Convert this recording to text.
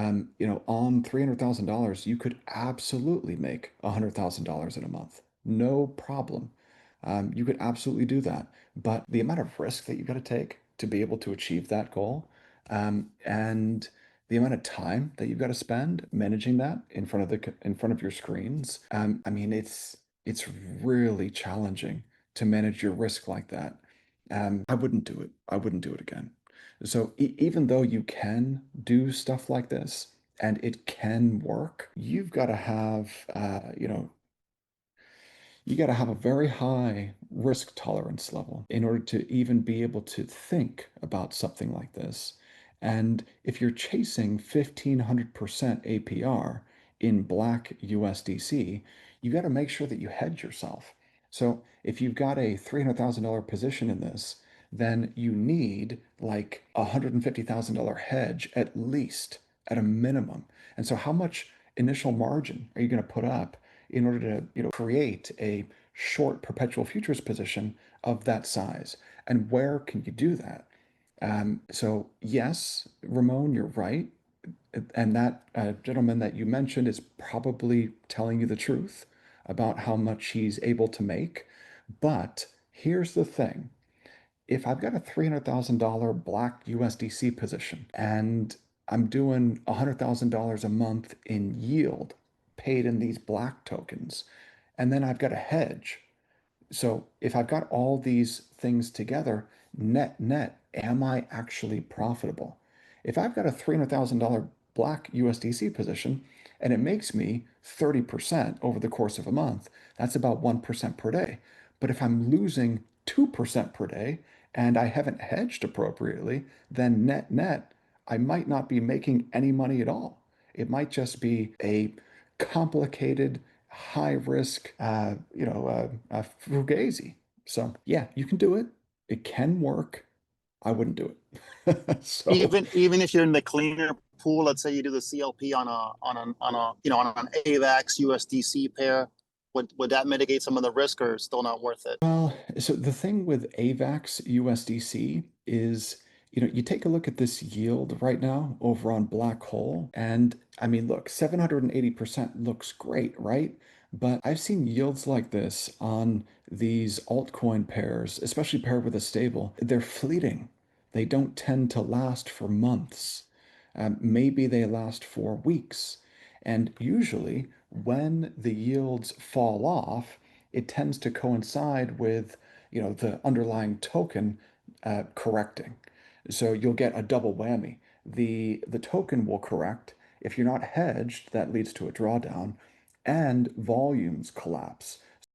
on $300,000, you could absolutely make $100,000 in a month. No problem. You could absolutely do that. But the amount of risk that you got to take to be able to achieve that goal, and the amount of time that you've got to spend managing that in front of your screens, I mean, it's really challenging to manage your risk like that. I wouldn't do it. I wouldn't do it again. So even though you can do stuff like this and it can work, you've got to have, you got to have a very high risk tolerance level in order to even be able to think about something like this. And if you're chasing 1500% APR in black USDC, you got to make sure that you hedge yourself. So if you've got a $300,000 position in this, then you need like a $150,000 hedge at least, at a minimum. And so how much initial margin are you going to put up in order to, create a short perpetual futures position of that size? And where can you do that? So yes, Ramon, you're right. And that gentleman that you mentioned is probably telling you the truth about how much he's able to make. But here's the thing. If I've got a $300,000 black USDC position and I'm doing $100,000 a month in yield paid in these black tokens, and then I've got a hedge. So if I've got all these things together, net net, am I actually profitable? If I've got a $300,000 black USDC position and it makes me 30% over the course of a month, that's about 1% per day. But if I'm losing 2% per day and I haven't hedged appropriately, then net net, I might not be making any money at all. It might just be a complicated, high risk, fugazi. So yeah, you can do it. It can work. I wouldn't do it. So Even if you're in the cleaner pool, let's say you do the CLP on an AVAX USDC pair, would that mitigate some of the risk, or still not worth it? well, so the thing with AVAX USDC is, you take a look at this yield right now over on Black Hole, and I mean, look, 780% looks great, right? But I've seen yields like this on these altcoin pairs, especially paired with a stable. They're fleeting. They don't tend to last for months. Maybe they last for weeks. And usually, when the yields fall off, it tends to coincide with, the underlying token correcting. So you'll get a double whammy. The token will correct. If you're not hedged, that leads to a drawdown, and volumes collapse.